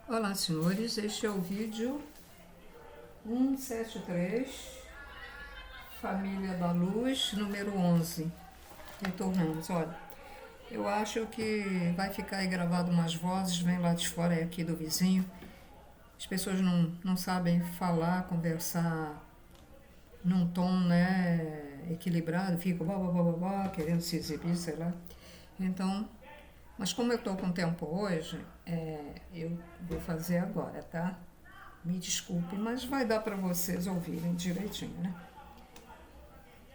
Olá, senhores, este é o vídeo 173, Família da Luz, número 11, retornamos. Olha, eu acho que vai ficar aí gravado umas vozes, vem lá de fora, é aqui do vizinho. As pessoas não sabem falar, conversar num tom, né, equilibrado, ficam querendo se exibir, sei lá. Então, mas como eu estou com tempo hoje, eu vou fazer agora, tá? Me desculpe, mas vai dar para vocês ouvirem direitinho, né?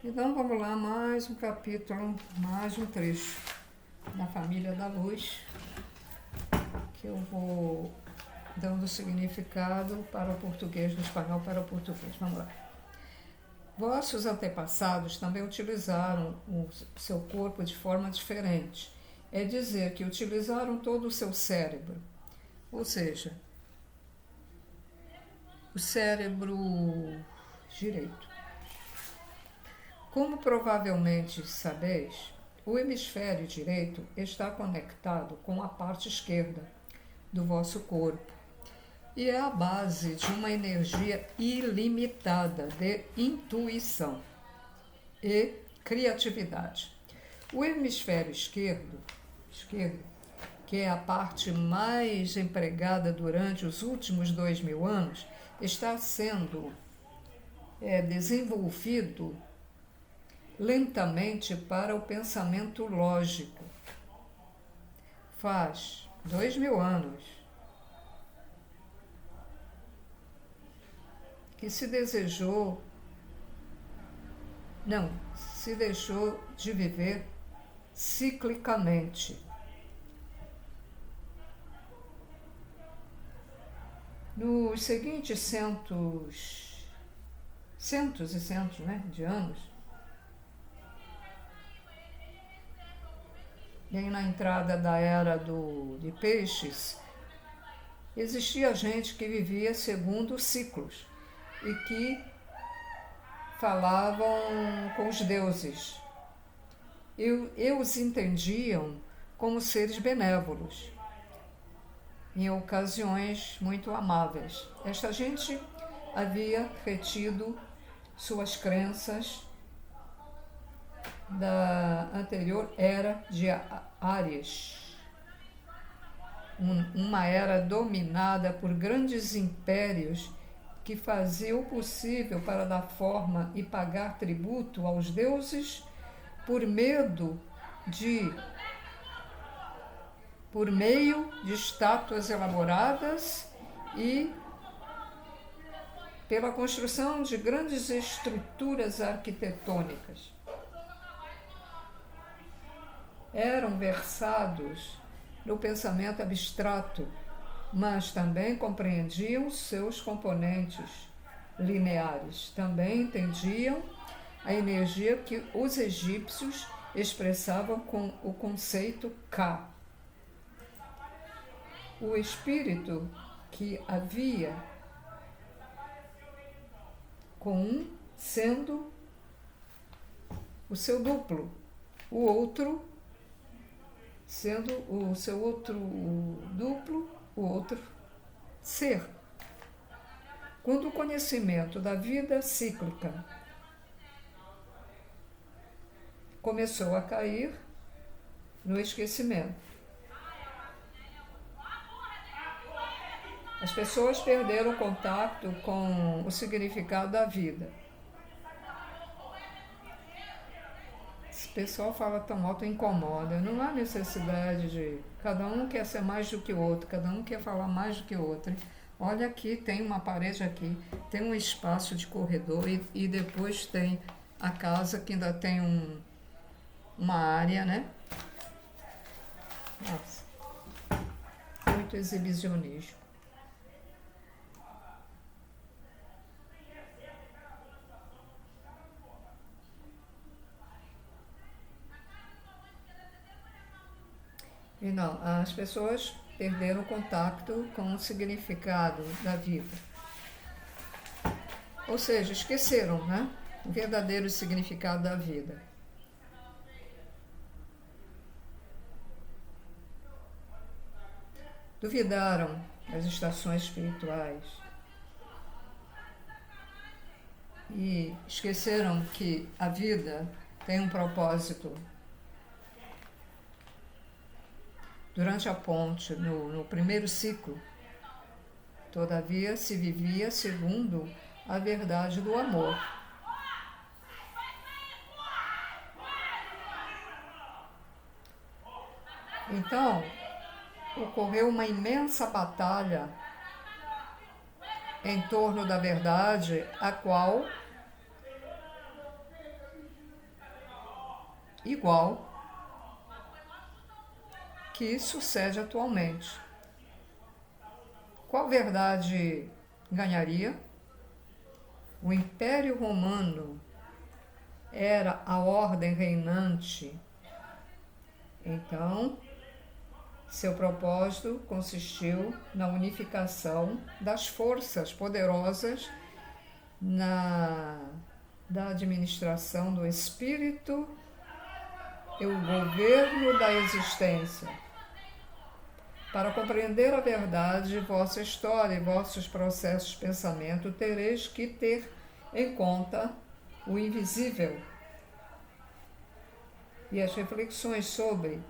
Então vamos lá, mais um capítulo, mais um trecho da Família da Luz, que eu vou dando significado para o português, do espanhol para o português. Vamos lá. Vossos antepassados também utilizaram o seu corpo de forma diferente. É dizer, que utilizaram todo o seu cérebro. Ou seja, o cérebro direito. Como provavelmente sabeis, o hemisfério direito está conectado com a parte esquerda do vosso corpo e é a base de uma energia ilimitada de intuição e criatividade. O hemisfério esquerdo, que é a parte mais empregada durante os últimos 2000 anos, está sendo desenvolvido lentamente para o pensamento lógico. Faz 2000 anos que se deixou de viver ciclicamente. Nos seguintes centos e centos, né, de anos, bem na entrada da era de peixes, existia gente que vivia segundo ciclos e que falavam com os deuses. E os entendiam como seres benévolos, em ocasiões muito amáveis. Esta gente havia retido suas crenças da anterior era de Áries, uma era dominada por grandes impérios que faziam o possível para dar forma e pagar tributo aos deuses por meio de estátuas elaboradas e pela construção de grandes estruturas arquitetônicas. Eram versados no pensamento abstrato, mas também compreendiam seus componentes lineares. Também entendiam a energia que os egípcios expressavam com o conceito Ka. O espírito que havia com um sendo o seu duplo, o outro sendo o seu outro duplo, o outro ser. Quando o conhecimento da vida cíclica começou a cair no esquecimento, as pessoas perderam contato com o significado da vida. Esse pessoal fala tão alto, incomoda. Não há necessidade de... Cada um quer ser mais do que o outro, cada um quer falar mais do que o outro. Olha aqui, tem uma parede aqui, tem um espaço de corredor e depois tem a casa que ainda tem uma área, né? Nossa, muito exibicionismo. E não, as pessoas perderam o contato com o significado da vida. Ou seja, esqueceram, né, o verdadeiro significado da vida. duvidaram das estações espirituais e esqueceram que a vida tem um propósito. Durante a ponte, no primeiro ciclo, todavia se vivia segundo a verdade do amor. Então, ocorreu uma imensa batalha em torno da verdade, a qual, igual que sucede atualmente. Qual verdade ganharia? O Império Romano era a ordem reinante. Então, seu propósito consistiu na unificação das forças poderosas da administração do espírito e o governo da existência. Para compreender a verdade, vossa história e vossos processos de pensamento, tereis que ter em conta o invisível e as reflexões sobre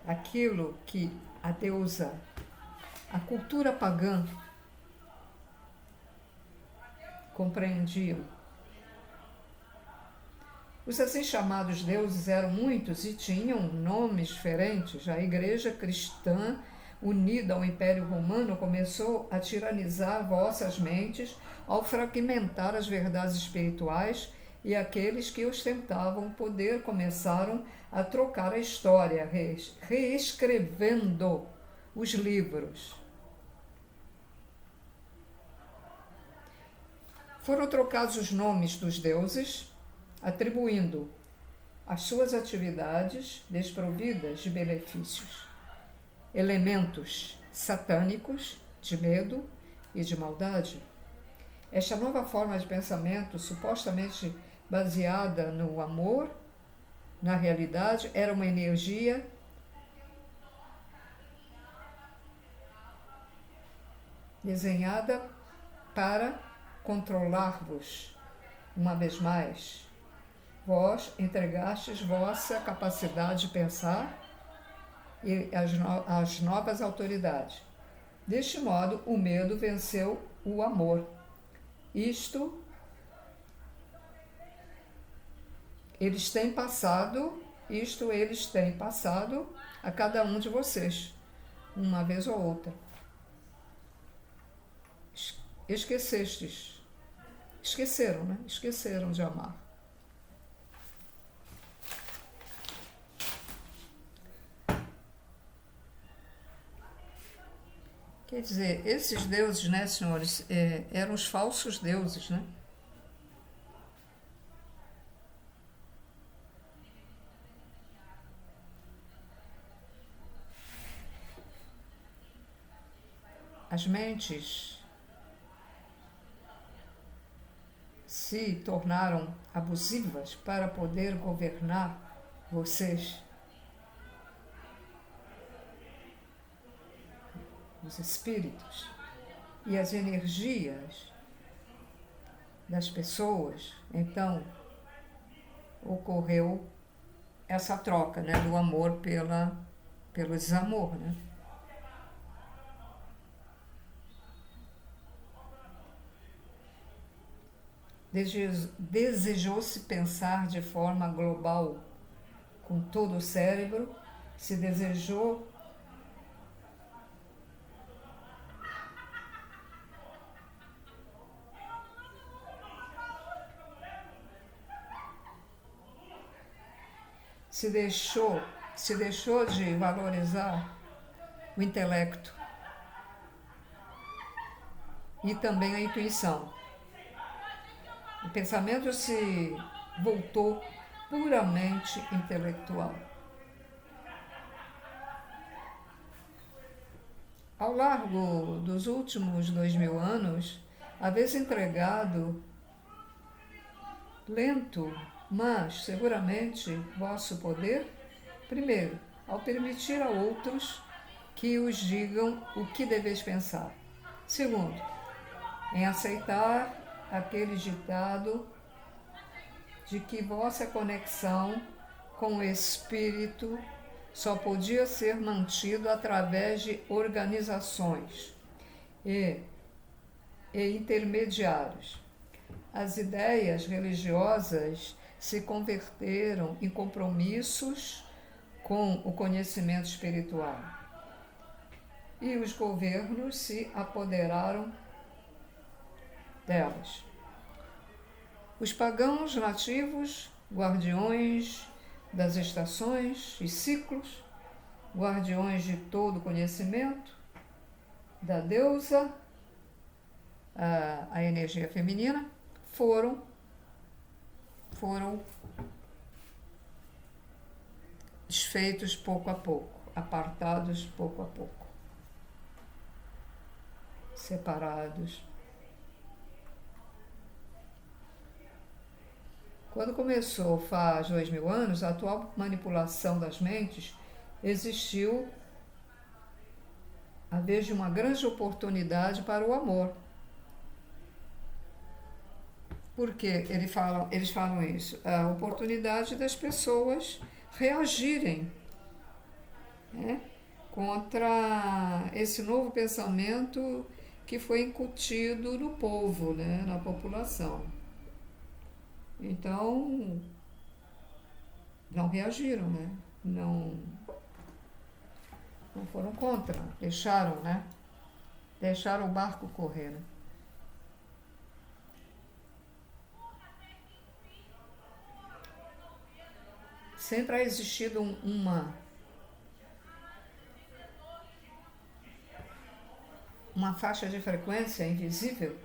aquilo que a deusa, a cultura pagã, compreendiam. Os assim chamados deuses eram muitos e tinham nomes diferentes. A Igreja cristã, unida ao Império Romano, começou a tiranizar vossas mentes ao fragmentar as verdades espirituais, e aqueles que ostentavam poder começaram a trocar a história, reescrevendo os livros. Foram trocados os nomes dos deuses, atribuindo às suas atividades desprovidas de benefícios elementos satânicos de medo e de maldade. Esta nova forma de pensamento, supostamente baseada no amor, na realidade era uma energia desenhada para controlar-vos. Uma vez mais, vós entregastes vossa capacidade de pensar e as novas autoridades. Deste modo, o medo venceu o amor. Eles têm passado a cada um de vocês, uma vez ou outra. Esqueceram, né? Esqueceram de amar. Quer dizer, esses deuses, né, senhores, eram os falsos deuses, né? As mentes se tornaram abusivas para poder governar vocês. Os espíritos e as energias das pessoas. Então, ocorreu essa troca, né, do amor pelo desamor, né? Desejou-se pensar de forma global, com todo o cérebro, se desejou se deixou de valorizar o intelecto e também a intuição. O pensamento se voltou puramente intelectual. Ao largo dos últimos 2000 anos, havia entregado lento, mas seguramente vosso poder Primeiro, ao permitir a outros que os digam o que deveis pensar. Segundo, em aceitar aquele ditado de que vossa conexão com o Espírito só podia ser mantido através de organizações e intermediários. As ideias religiosas se converteram em compromissos com o conhecimento espiritual e os governos se apoderaram delas. Os pagãos nativos, guardiões das estações e ciclos, guardiões de todo conhecimento, da deusa, a energia feminina, foram desfeitos pouco a pouco, apartados pouco a pouco, separados. Quando começou faz 2000 anos, a atual manipulação das mentes existiu à vez de uma grande oportunidade para o amor. Por que eles falam isso? A oportunidade das pessoas reagirem, né, contra esse novo pensamento que foi incutido no povo, né, na população. Então, não reagiram, né? Não foram contra, deixaram, né? Deixaram o barco correr, né? Sempre ha existido uma faixa de frequência invisível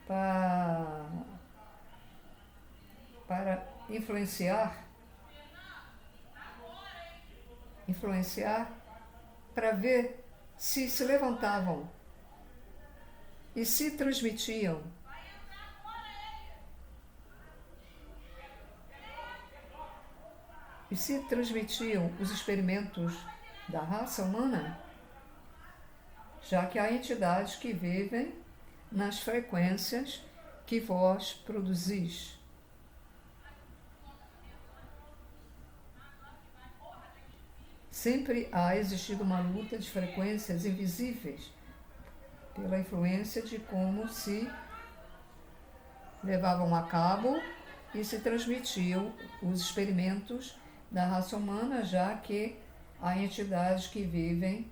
para influenciar para ver se levantavam e se transmitiam. E se transmitiam os experimentos da raça humana, já que há entidades que vivem nas frequências que vós produzis. Sempre há existido uma luta de frequências invisíveis pela influência de como se levavam a cabo e se transmitiam os experimentos da raça humana, já que há entidades que vivem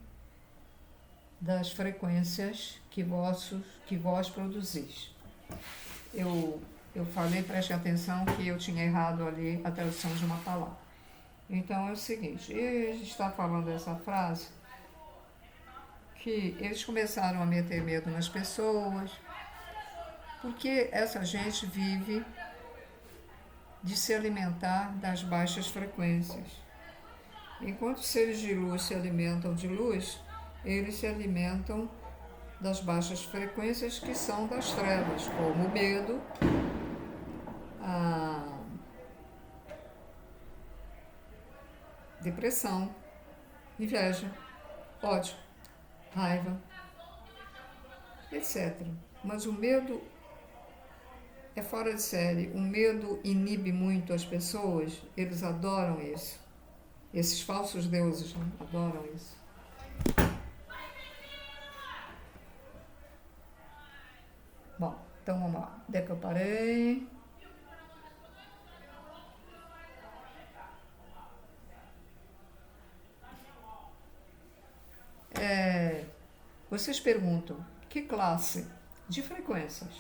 das frequências que vós produzis. Eu falei, preste atenção, que eu tinha errado ali a tradução de uma palavra. Então é o seguinte, a gente está falando essa frase, que eles começaram a meter medo nas pessoas, porque essa gente vive de se alimentar das baixas frequências. Enquanto os seres de luz se alimentam de luz, eles se alimentam das baixas frequências, que são das trevas, como o medo, a depressão, inveja, ódio, raiva, etc. Mas o medo é fora de série. O medo inibe muito as pessoas, eles adoram isso. Esses falsos deuses, né, adoram isso. Bom, então vamos lá. Onde é que eu parei? Vocês perguntam, que classe de frequências?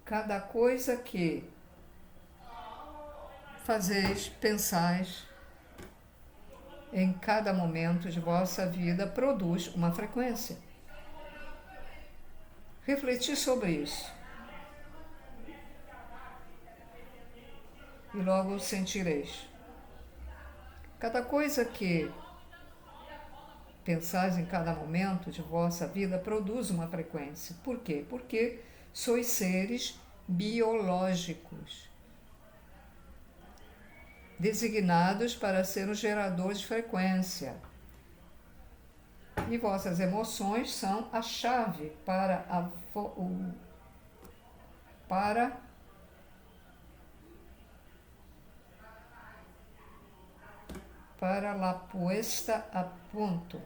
Cada coisa que fazeis, pensais, em cada momento de vossa vida produz uma frequência. Refleti sobre isso. E logo sentireis. Cada coisa que pensais em cada momento de vossa vida produz uma frequência. Por quê? Porque sois seres biológicos, designados para ser o gerador de frequência. E vossas emoções são a chave para la puesta a ponto,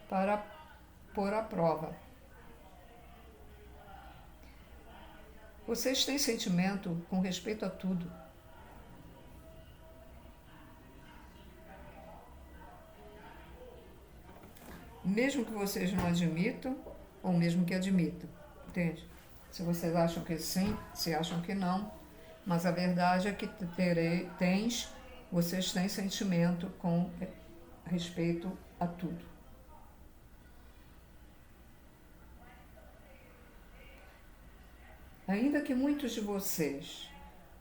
para pôr à prova. Vocês têm sentimento com respeito a tudo. Mesmo que vocês não admitam, ou mesmo que admitam, entende? Se vocês acham que sim, se acham que não, mas a verdade é que vocês têm sentimento com respeito a tudo. Ainda que muitos de vocês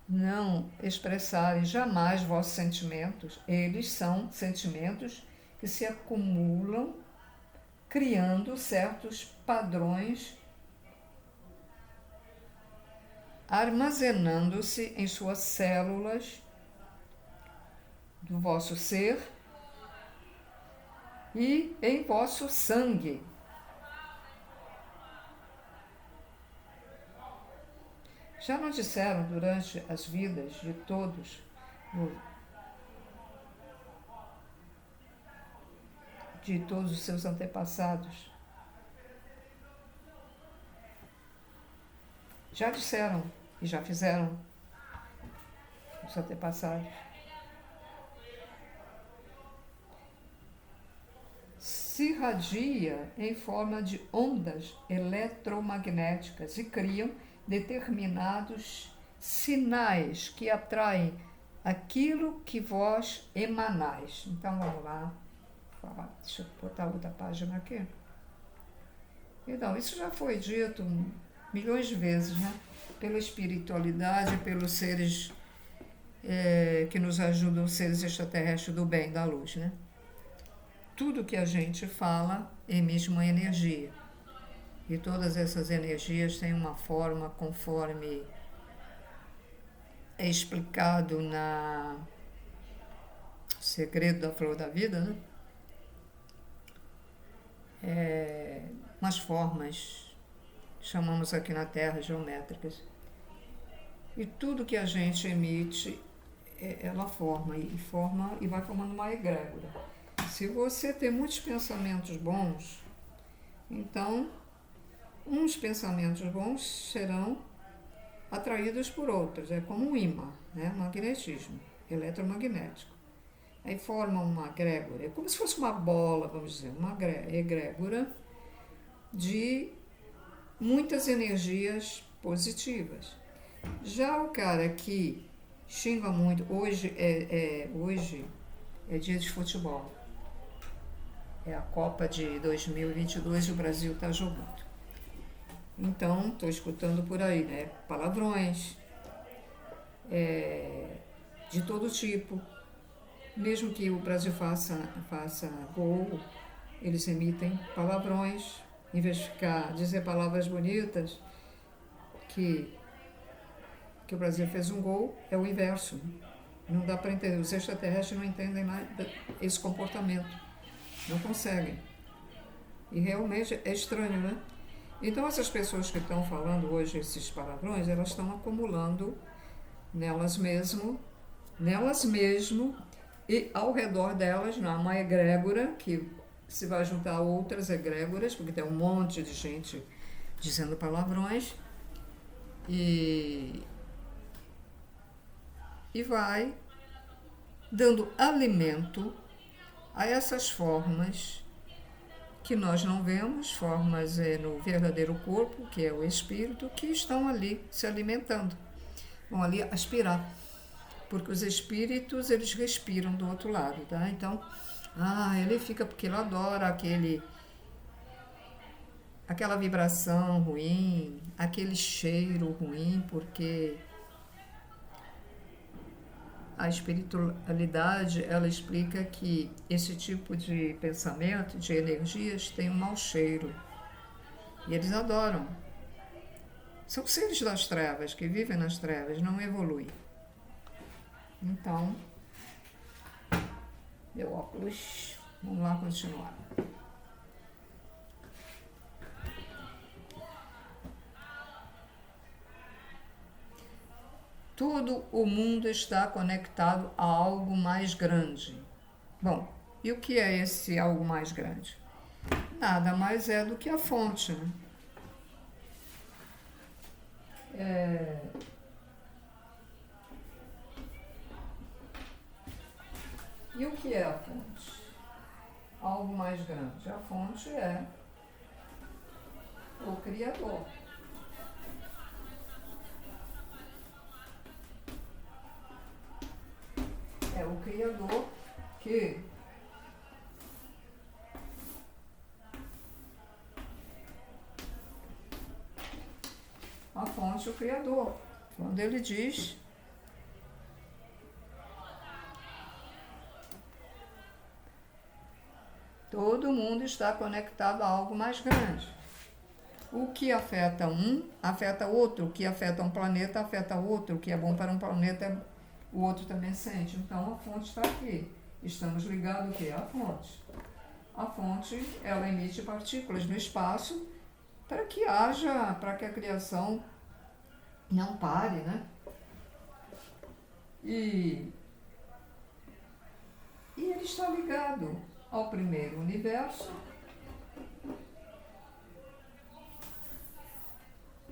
não expressarem jamais vossos sentimentos, eles são sentimentos que se acumulam, criando certos padrões, armazenando-se em suas células do vosso ser e em vosso sangue. Já não disseram durante as vidas de todos, os seus antepassados? Já disseram e já fizeram os antepassados. Se irradia em forma de ondas eletromagnéticas e criam determinados sinais que atraem aquilo que vós emanais. Então vamos lá. Deixa eu botar outra página aqui. Então, isso já foi dito milhões de vezes, né? Pela espiritualidade, pelos seres que nos ajudam, os seres extraterrestres do bem, da luz, né? Tudo que a gente fala emite uma energia. E todas essas energias têm uma forma conforme é explicado na Segredo da Flor da Vida, né? Umas formas, chamamos aqui na Terra geométricas. E tudo que a gente emite, ela forma e vai formando uma egrégora. Se você tem muitos pensamentos bons, então uns pensamentos bons serão atraídos por outros. É como um imã, né? Magnetismo eletromagnético. Aí forma uma egrégora, é como se fosse uma bola, vamos dizer, uma egrégora de muitas energias positivas. Já o cara que xinga muito, hoje é dia de futebol, é a Copa de 2022 e o Brasil está jogando. Então, estou escutando por aí, né? Palavrões, de todo tipo. Mesmo que o Brasil faça gol, eles emitem palavrões, em vez de dizer palavras bonitas, que o Brasil fez um gol, é o inverso. Não dá para entender. Os extraterrestres não entendem nada esse comportamento. Não conseguem. E realmente é estranho, né? Então, essas pessoas que estão falando hoje esses palavrões, elas estão acumulando nelas mesmo, e ao redor delas, uma egrégora, que se vai juntar a outras egrégoras, porque tem um monte de gente dizendo palavrões, e vai dando alimento a essas formas que nós não vemos, formas no verdadeiro corpo, que é o espírito, que estão ali se alimentando, vão ali aspirar, porque os espíritos, eles respiram do outro lado, tá? Então, ele fica porque ele adora aquela vibração ruim, aquele cheiro ruim, porque a espiritualidade, ela explica que esse tipo de pensamento, de energias, tem um mau cheiro. E eles adoram São seres das trevas, que vivem nas trevas, não evoluem. Então, meu óculos, vamos lá continuar. Todo o mundo está conectado a algo mais grande. Bom, e o que é esse algo mais grande? Nada mais é do que a fonte, né? E o que é a fonte? Algo mais grande. A fonte é o Criador. É o Criador que a fonte, o Criador. Quando ele diz todo mundo está conectado a algo mais grande. O que afeta um, afeta outro. O que afeta um planeta, afeta outro. O que é bom para um planeta, o outro também sente. Então, a fonte está aqui. Estamos ligados o quê? À fonte. A fonte, ela emite partículas no espaço para que haja, para que a criação não pare, né? E ele está ligado ao primeiro universo.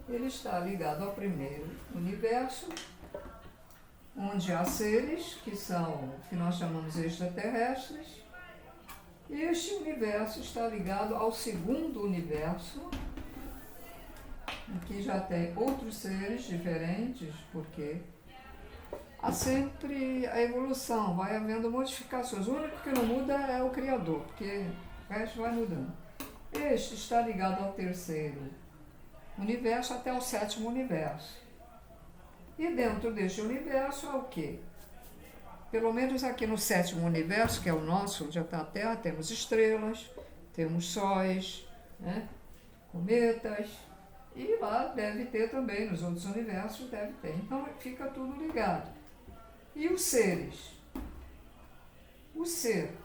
Ele está ligado ao primeiro universo, onde há seres que nós chamamos extraterrestres, e este universo está ligado ao segundo universo, que já tem outros seres diferentes, porque há sempre a evolução, vai havendo modificações. O único que não muda é o Criador, porque o resto vai mudando. Este está ligado ao terceiro universo até o sétimo universo. E dentro deste universo é o quê? Pelo menos aqui no sétimo universo, que é o nosso, onde está a Terra, temos estrelas, temos sóis, né? Cometas, e lá deve ter também, nos outros universos deve ter. Então fica tudo ligado. E os seres? O ser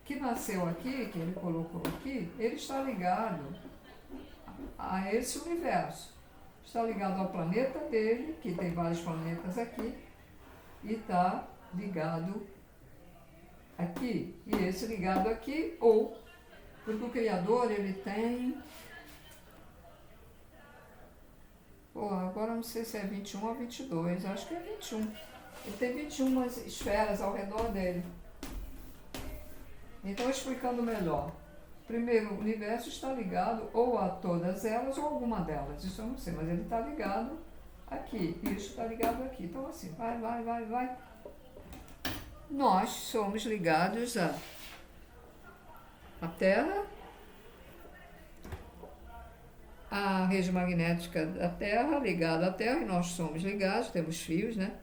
que nasceu aqui, que ele colocou aqui, ele está ligado a esse universo. Está ligado ao planeta dele, que tem vários planetas aqui, e está ligado aqui. E esse ligado aqui, ou, porque o Criador, ele tem... agora não sei se é 21 ou 22, acho que é 21. Ele tem 21 esferas ao redor dele. Então, explicando melhor. Primeiro, o universo está ligado ou a todas elas ou a alguma delas. Isso eu não sei, mas ele está ligado aqui. E isso está ligado aqui. Então, assim, vai. Nós somos ligados à Terra, a rede magnética da Terra, ligada à Terra, e nós somos ligados, temos fios, né?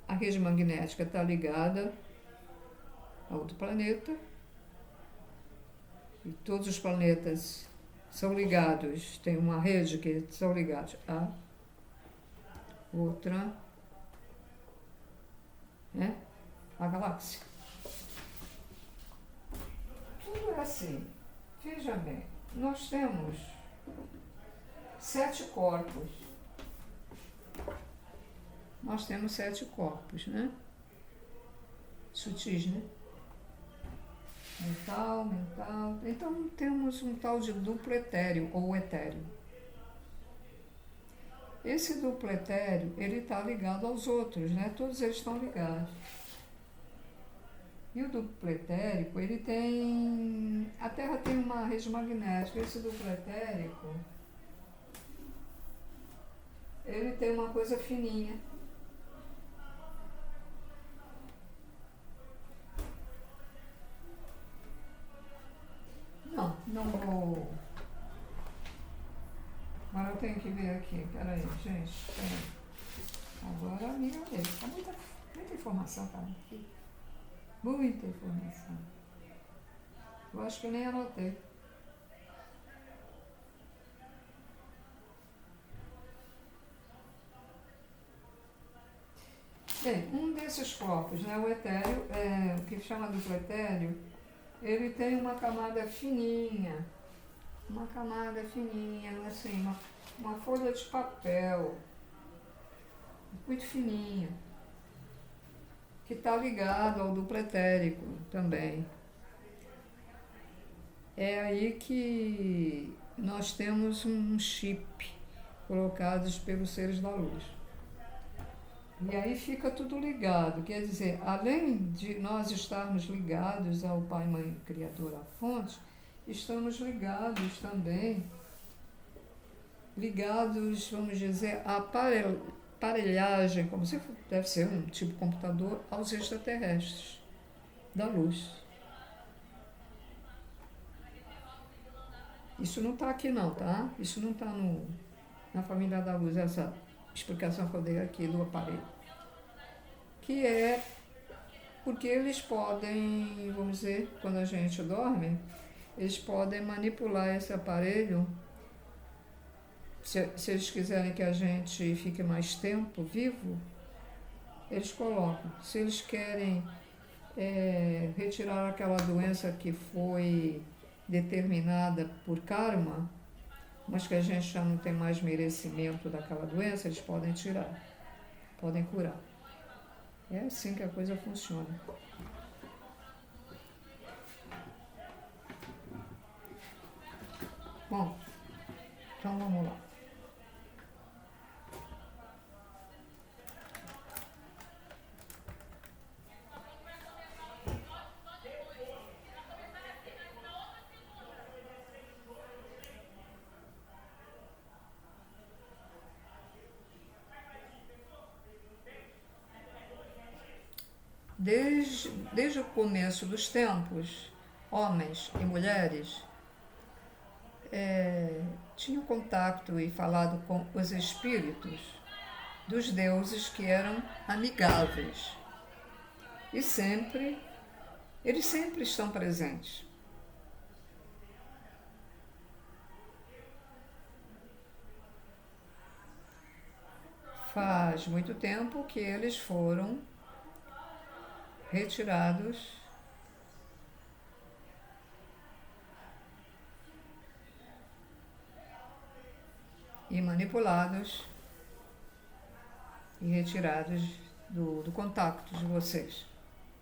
A rede magnética está ligada a outro planeta, e todos os planetas são ligados, tem uma rede que são ligados a outra, né? A galáxia. Tudo é assim. Veja bem, nós temos 7 corpos. Nós temos 7 corpos, né? Sutis, né? Mental. Então temos um tal de duplo etéreo ou etéreo. Esse duplo etéreo, ele está ligado aos outros, né? Todos eles estão ligados. E o duplo etérico, ele tem... A Terra tem uma rede magnética. Esse duplo etérico, ele tem uma coisa fininha. Não vou... Agora eu tenho que ver aqui. Peraí, gente. Agora a minha vez. Tá muita informação, cara. Muita informação. Eu acho que eu nem anotei. Bem, um desses corpos, né, o etéreo, o que chama duplo etéreo, ele tem uma camada fininha, assim, uma folha de papel, muito fininha, que está ligado ao duplo etérico também. É aí que nós temos um chip colocados pelos seres da luz. E aí fica tudo ligado, quer dizer, além de nós estarmos ligados ao Pai, Mãe, Criador, à Fonte, estamos ligados também, vamos dizer, à aparelhagem, como se deve ser um tipo de computador, aos extraterrestres da luz. Isso não está aqui não, tá? Isso não está na família da luz, essa explicação que eu dei aqui do aparelho. Que é porque eles podem, vamos dizer, quando a gente dorme, eles podem manipular esse aparelho, se eles quiserem que a gente fique mais tempo vivo, eles colocam. Se eles querem retirar aquela doença que foi determinada por karma, mas que a gente já não tem mais merecimento daquela doença, eles podem tirar, podem curar. É assim que a coisa funciona. Bom, então vamos lá. Desde o começo dos tempos, homens e mulheres tinham contato e falado com os espíritos dos deuses que eram amigáveis. E eles sempre estão presentes. Faz muito tempo que eles foram retirados e manipulados e retirados do contato de vocês.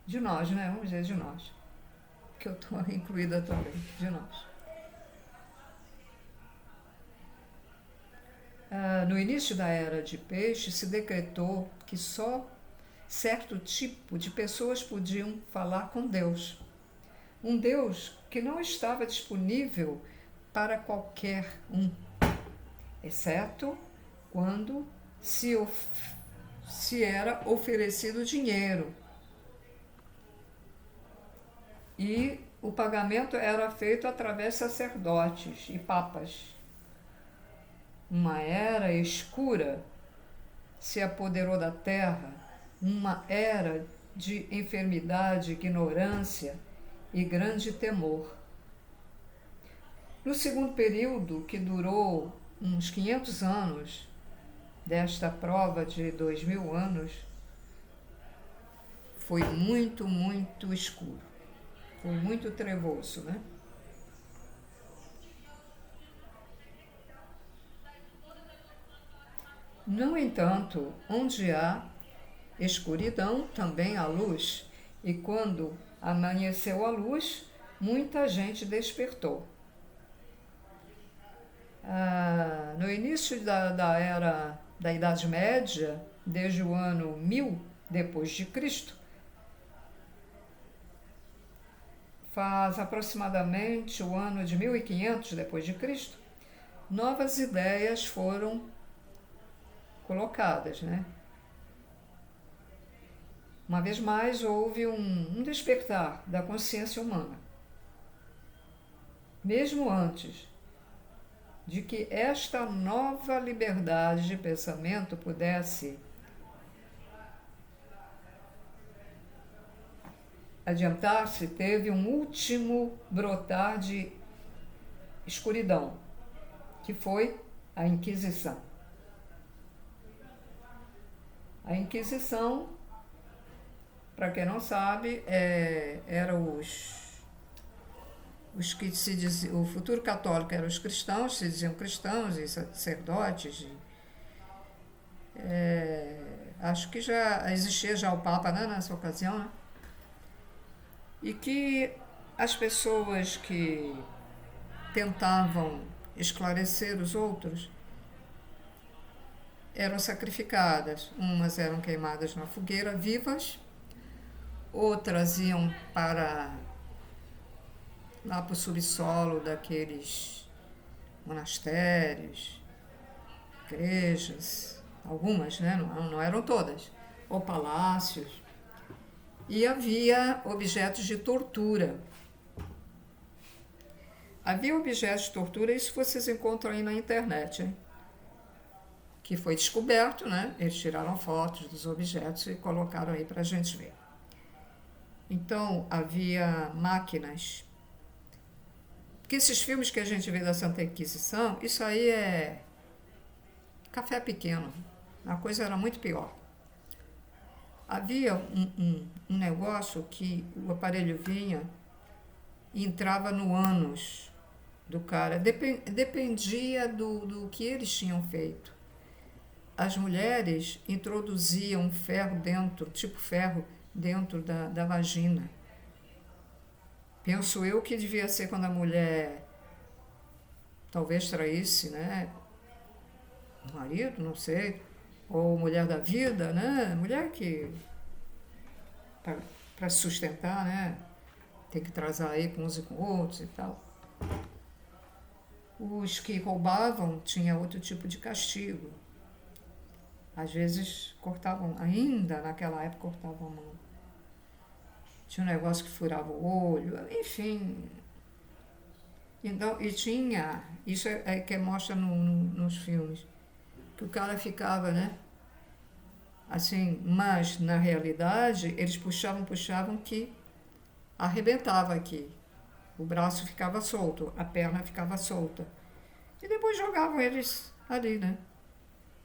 De nós, né? Vamos dizer de nós. Que eu estou incluída também, de nós. No início da era de peixe, se decretou que só certo tipo de pessoas podiam falar com Deus. Um Deus que não estava disponível para qualquer um, exceto quando se era oferecido dinheiro. E o pagamento era feito através de sacerdotes e papas. Uma era escura se apoderou da terra, uma era de enfermidade, ignorância e grande temor. No segundo período, que durou uns 500 anos, desta prova de 2000 anos, foi muito, muito escuro. Foi muito trevoso, né? No entanto, onde há escuridão, também há luz, e quando amanheceu a luz, muita gente despertou. No início da era da Idade Média, desde o ano 1000 depois de Cristo, faz aproximadamente o ano de 1500 depois de Cristo, novas ideias foram colocadas, né? Uma vez mais, houve um despertar da consciência humana. Mesmo antes de que esta nova liberdade de pensamento pudesse adiantar-se, teve um último brotar de escuridão, que foi a Inquisição. A Inquisição Para quem não sabe, eram os que se diziam, o futuro católico eram os cristãos, se diziam cristãos e sacerdotes. Acho que já existia já o Papa, né, nessa ocasião, né? E que as pessoas que tentavam esclarecer os outros eram sacrificadas. Umas eram queimadas na fogueira vivas, outras iam lá para o subsolo daqueles monastérios, igrejas, algumas, né? Não eram todas, ou palácios. E havia objetos de tortura. Havia objetos de tortura, isso vocês encontram aí na internet, hein? Que foi descoberto, né? Eles tiraram fotos dos objetos e colocaram aí para a gente ver. Então, havia máquinas. Porque esses filmes que a gente vê da Santa Inquisição, isso aí é café pequeno. A coisa era muito pior. Havia um negócio que o aparelho vinha e entrava no ânus do cara. Dependia do que eles tinham feito. As mulheres introduziam ferro dentro, tipo ferro, dentro da vagina. Penso eu que devia ser quando a mulher talvez traísse, né? O marido, não sei. Ou mulher da vida, né? Mulher que, para se sustentar, né? Tem que transar aí com uns e com outros e tal. Os que roubavam tinha outro tipo de castigo. Às vezes cortavam, ainda naquela época cortavam a mão. Tinha um negócio que furava o olho, enfim. Então, e tinha, isso é que mostra nos filmes, que o cara ficava, né? Assim, mas na realidade eles puxavam que arrebentava aqui. O braço ficava solto, a perna ficava solta. E depois jogavam eles ali, né?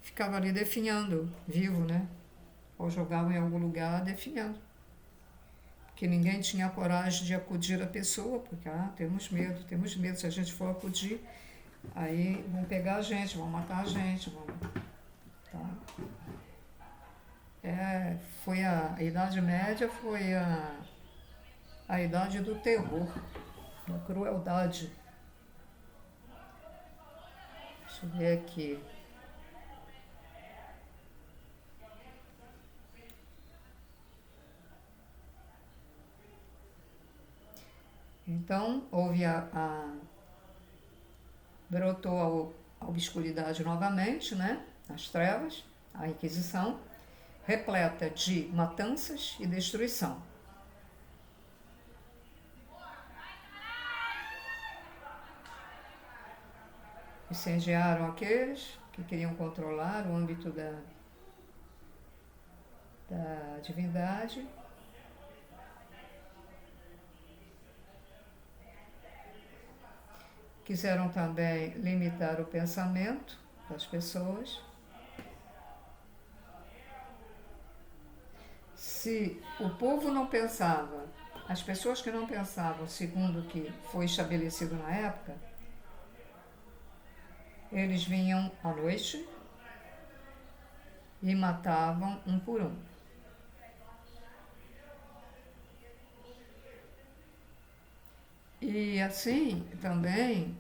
Ficava ali definhando, vivo, né? Ou jogavam em algum lugar definhando. Que ninguém tinha coragem de acudir a pessoa, porque temos medo, se a gente for acudir, aí vão pegar a gente, vão matar a gente, tá? Foi a Idade Média, foi a idade do terror, da crueldade. Deixa eu ver aqui. Então, brotou a obscuridade novamente, né? As trevas, a Inquisição, repleta de matanças e destruição. Incendiaram aqueles que queriam controlar o âmbito da divindade. Quiseram também limitar o pensamento das pessoas. Se o povo não pensava, as pessoas que não pensavam segundo o que foi estabelecido na época, eles vinham à noite e matavam um por um. E assim também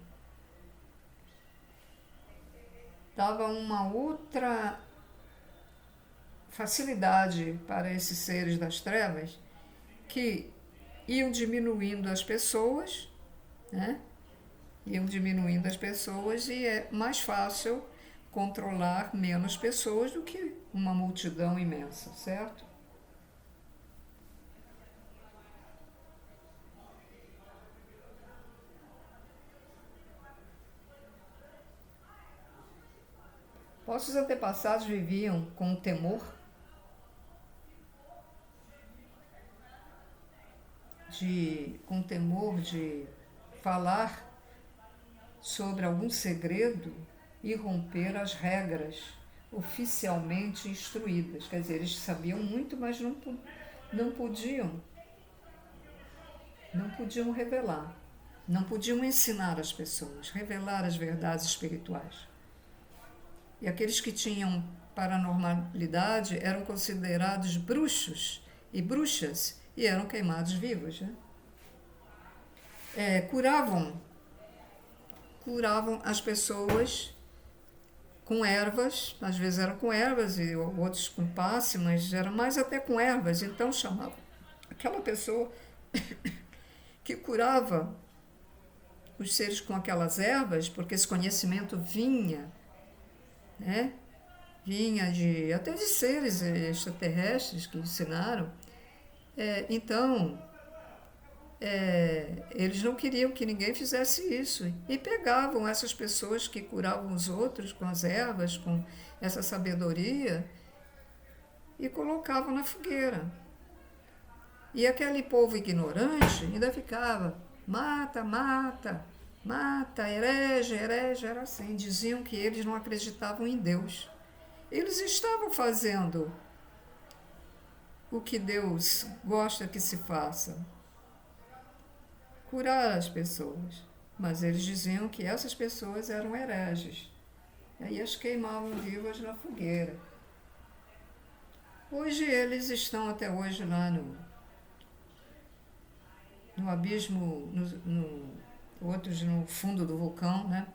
dava uma outra facilidade para esses seres das trevas que iam diminuindo as pessoas, né? Iam diminuindo as pessoas e é mais fácil controlar menos pessoas do que uma multidão imensa, certo? Vossos antepassados viviam com temor de falar sobre algum segredo e romper as regras oficialmente instruídas. Quer dizer, eles sabiam muito, mas não podiam, não podiam revelar, não podiam ensinar as pessoas, revelar as verdades espirituais. E aqueles que tinham paranormalidade eram considerados bruxos e bruxas e eram queimados vivos. Né? Curavam as pessoas com ervas, às vezes eram com ervas e outros com passe, mas era mais até com ervas. Então chamavam aquela pessoa que curava os seres com aquelas ervas, porque esse conhecimento vinha, né? Vinha até de seres extraterrestres que ensinaram. Então, eles não queriam que ninguém fizesse isso. E pegavam essas pessoas que curavam os outros com as ervas, com essa sabedoria, e colocavam na fogueira. E aquele povo ignorante ainda ficava, mata, mata, mata, herege, herege, era assim. Diziam que eles não acreditavam em Deus. Eles estavam fazendo o que Deus gosta que se faça, curar as pessoas. Mas eles diziam que essas pessoas eram hereges. E aí as queimavam vivas na fogueira. Hoje eles estão até hoje lá no abismo, outros no fundo do vulcão, né?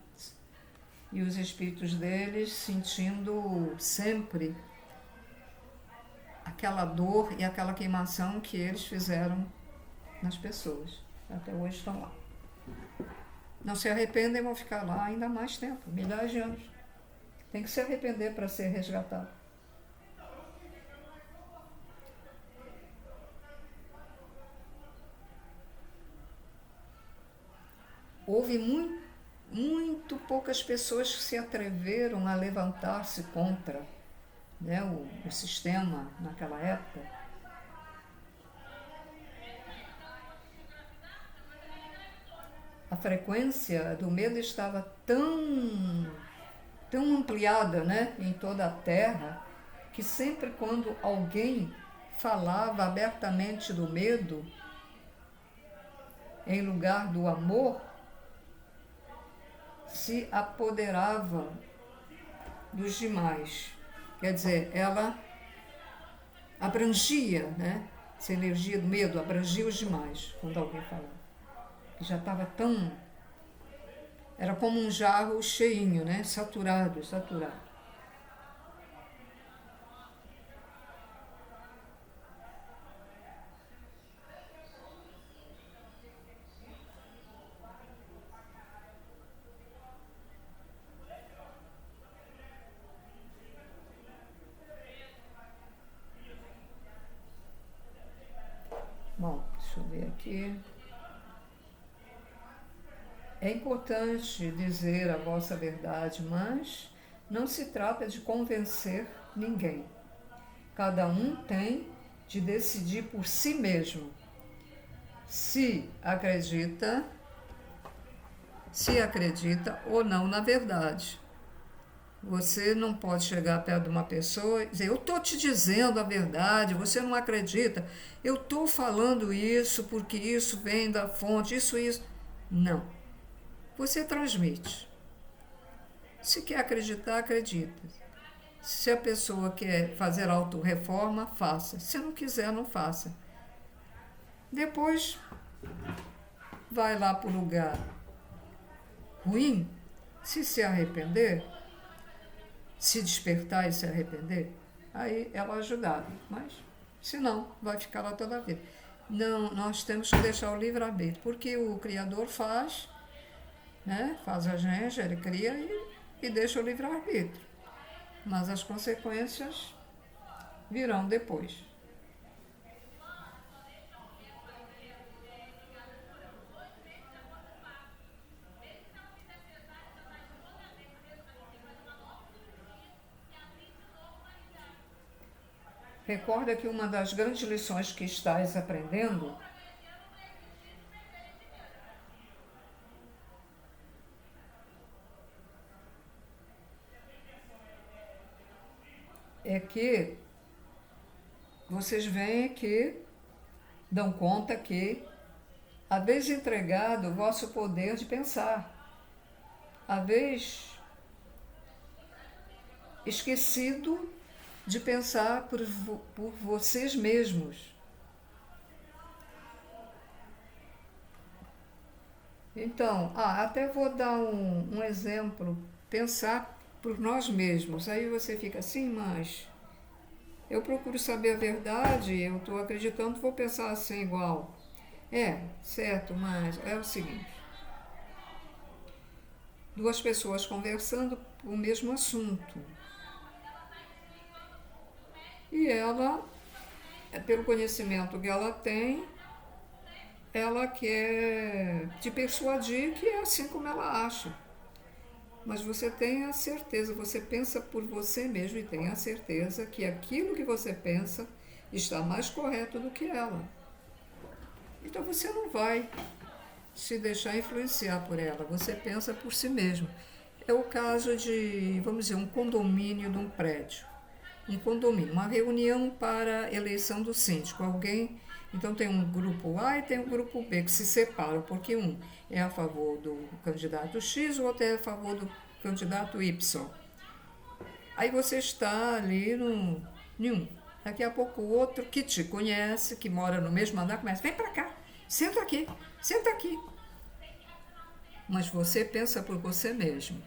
E os espíritos deles sentindo sempre aquela dor e aquela queimação que eles fizeram nas pessoas. Até hoje estão lá. Não se arrependem, vão ficar lá ainda mais tempo, milhares de anos. Tem que se arrepender para ser resgatado. Houve muito poucas pessoas que se atreveram a levantar-se contra, né, o sistema naquela época. A frequência do medo estava tão ampliada, né, em toda a Terra, que sempre quando alguém falava abertamente do medo, em lugar do amor, se apoderava dos demais. Quer dizer, ela abrangia, né? Essa energia do medo abrangia os demais, quando alguém falava. Já estava tão... Era como um jarro cheinho, né? Saturado. Bom, deixa eu ver aqui. É importante dizer a vossa verdade, mas não se trata de convencer ninguém. Cada um tem de decidir por si mesmo se acredita ou não na verdade. Você não pode chegar perto de uma pessoa e dizer, eu estou te dizendo a verdade, você não acredita, eu estou falando isso porque isso vem da fonte, isso. Não. Você transmite. Se quer acreditar, acredita. Se a pessoa quer fazer autorreforma, faça. Se não quiser, não faça. Depois, vai lá para o lugar ruim, se arrepender, se despertar e se arrepender, aí ela ajudar. Mas, se não, vai ficar lá toda a vida. Não, nós temos que deixar o livre-arbítrio, porque o Criador faz, né? Faz a gente, ele cria e deixa o livre-arbítrio. Mas as consequências virão depois. Recorda que uma das grandes lições que estás aprendendo é que vocês veem que dão conta que haveis entregado o vosso poder de pensar, haveis esquecido de pensar por vocês mesmos. Então, até vou dar um exemplo, pensar por nós mesmos. Aí você fica assim, mas eu procuro saber a verdade, eu estou acreditando, vou pensar assim igual. Certo, mas é o seguinte, duas pessoas conversando o mesmo assunto. E ela, pelo conhecimento que ela tem, ela quer te persuadir que é assim como ela acha. Mas você tem a certeza, você pensa por você mesmo e tem a certeza que aquilo que você pensa está mais correto do que ela. Então você não vai se deixar influenciar por ela, você pensa por si mesmo. É o caso de, vamos dizer, um condomínio de um prédio. Um condomínio, uma reunião para eleição do síndico. Alguém, então tem um grupo A e tem um grupo B que se separam, porque um é a favor do candidato X, o outro é a favor do candidato Y. Aí você está ali no nenhum. Daqui a pouco o outro que te conhece, que mora no mesmo andar, começa, vem para cá, senta aqui, senta aqui. Mas você pensa por você mesmo.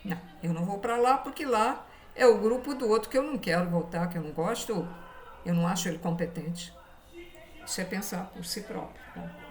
Não, eu não vou para lá porque lá é o grupo do outro que eu não quero votar, que eu não gosto, eu não acho ele competente. Isso é pensar por si próprio. Né?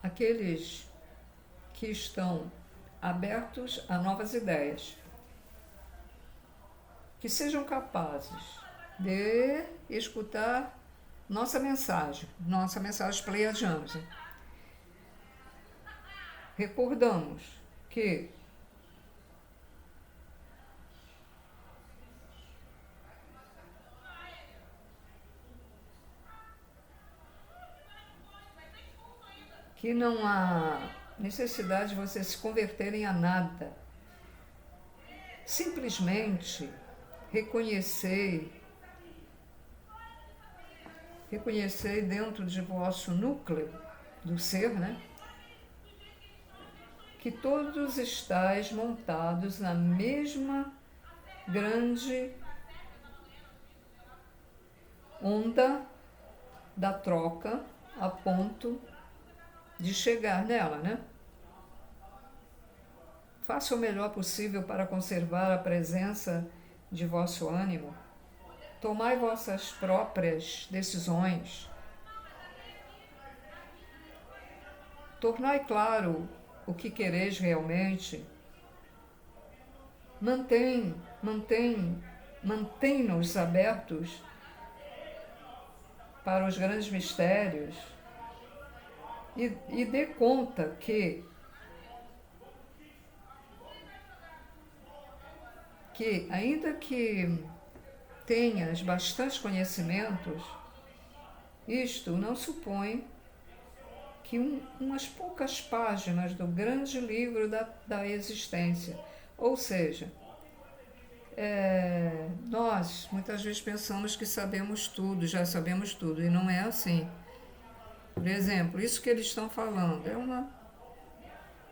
Aqueles que estão abertos a novas ideias, que sejam capazes de escutar nossa mensagem pleiadiana. Recordamos que não há necessidade de vocês se converterem a nada. Simplesmente reconhecer dentro de vosso núcleo do ser, né? Que todos estáis montados na mesma grande onda da troca a ponto de chegar nela, né? Faça o melhor possível para conservar a presença de vosso ânimo. Tomai vossas próprias decisões. Tornai claro o que quereis realmente. Mantém-nos abertos para os grandes mistérios e dê conta que ainda que tenhas bastantes conhecimentos, isto não supõe que umas poucas páginas do grande livro da existência, ou seja, nós muitas vezes pensamos que sabemos tudo, já sabemos tudo, e não é assim. Por exemplo, isso que eles estão falando é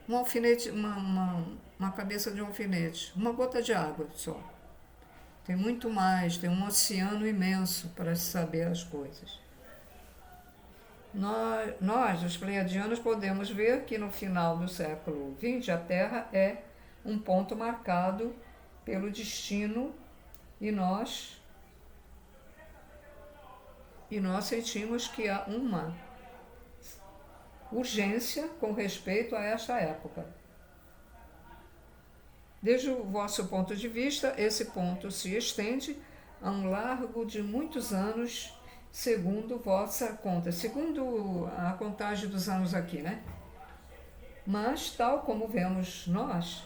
um alfinete, uma cabeça de um alfinete, uma gota de água só. Tem muito mais, tem um oceano imenso para se saber as coisas. Nós, os pleiadianos, podemos ver que no final do século XX a Terra é um ponto marcado pelo destino e nós sentimos que há uma urgência com respeito a esta época. Desde o vosso ponto de vista, esse ponto se estende a um largo de muitos anos, segundo vossa conta, segundo a contagem dos anos aqui, né? Mas, tal como vemos nós,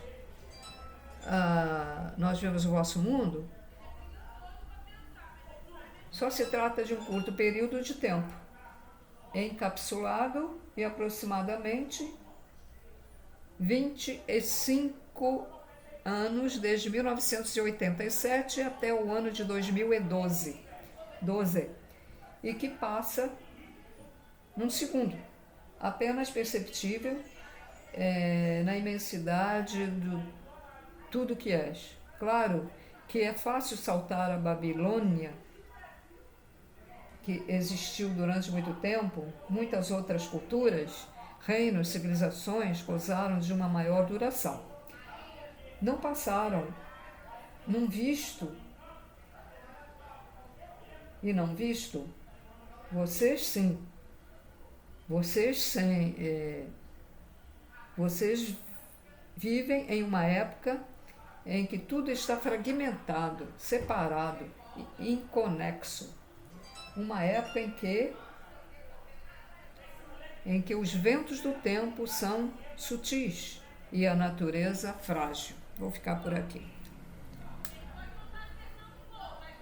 nós vemos o vosso mundo, só se trata de um curto período de tempo, encapsulado em aproximadamente 25 anos, desde 1987 até o ano de 2012, e que passa num segundo, apenas perceptível na imensidade do tudo que és. Claro que é fácil saltar a Babilônia, que existiu durante muito tempo, muitas outras culturas, reinos, civilizações gozaram de uma maior duração. Não passaram num visto e não visto. Vocês sim. Vocês vivem em uma época em que tudo está fragmentado, separado e inconexo. Uma época em que os ventos do tempo são sutis e a natureza frágil. Vou ficar por aqui.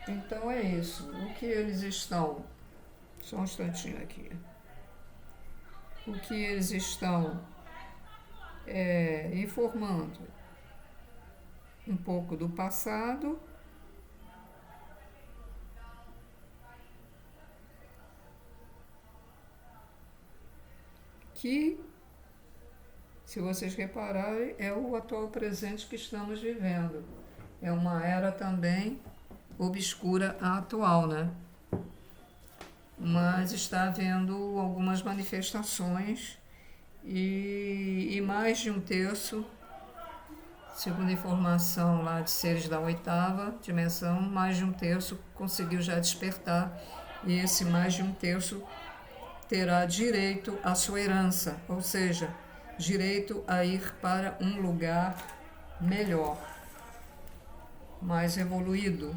Então é isso. O que eles estão... Só um instantinho aqui. O que eles estão informando um pouco do passado, que, se vocês repararem, é o atual presente que estamos vivendo. É uma era também obscura a atual, né? Mas está havendo algumas manifestações e mais de um terço, segundo a informação lá de seres da 8ª dimensão, mais de um terço conseguiu já despertar, e esse mais de um terço terá direito à sua herança, ou seja, direito a ir para um lugar melhor, mais evoluído,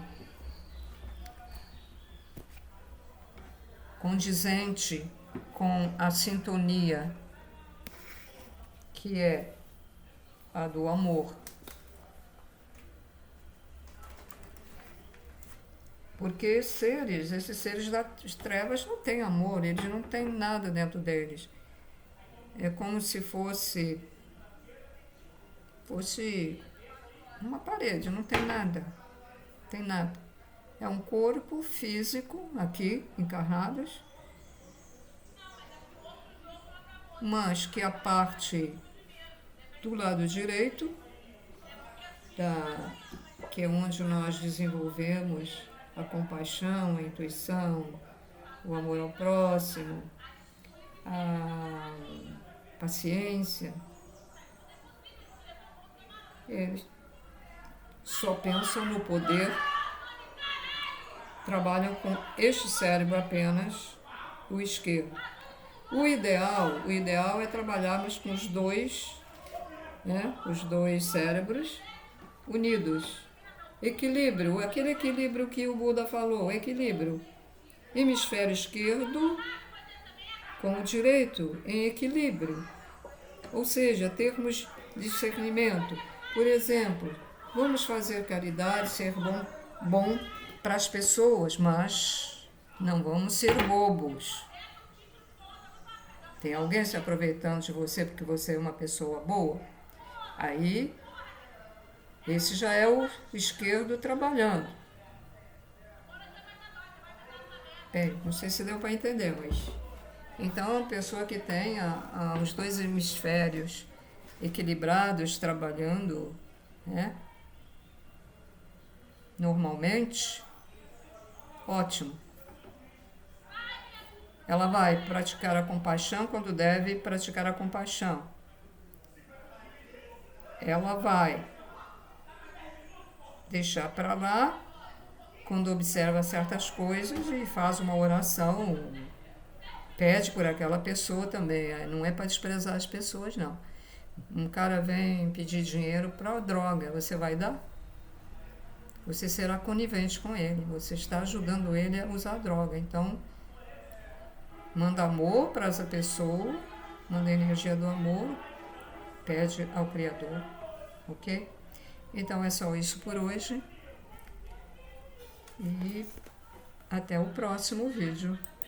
condizente com a sintonia que é a do amor. Porque esses seres das trevas não têm amor, eles não têm nada dentro deles. É como se fosse uma parede, não tem nada. Tem nada. É um corpo físico aqui, encarnados, mas que a parte do lado direito, que é onde nós desenvolvemos a compaixão, a intuição, o amor ao próximo, a paciência, eles só pensam no poder, trabalham com este cérebro apenas, o esquerdo. O ideal é trabalharmos com os dois cérebros unidos. Equilíbrio, aquele equilíbrio que o Buda falou, equilíbrio. Hemisfério esquerdo com o direito em equilíbrio. Ou seja, termos discernimento. Por exemplo, vamos fazer caridade, ser bom para as pessoas, mas não vamos ser bobos. Tem alguém se aproveitando de você porque você é uma pessoa boa? Aí, esse já é o esquerdo trabalhando. Bem, não sei se deu para entender, mas... Então, a pessoa que tem os dois hemisférios equilibrados, trabalhando, né, normalmente, ótimo. Ela vai praticar a compaixão quando deve praticar a compaixão. Ela vai deixar para lá quando observa certas coisas e faz uma oração, pede por aquela pessoa também. Não é para desprezar as pessoas, não. Um cara vem pedir dinheiro para droga, você vai dar? Você será conivente com ele, você está ajudando ele a usar droga. Então, manda amor para essa pessoa, manda a energia do amor, pede ao Criador, ok? Então é só isso por hoje e até o próximo vídeo.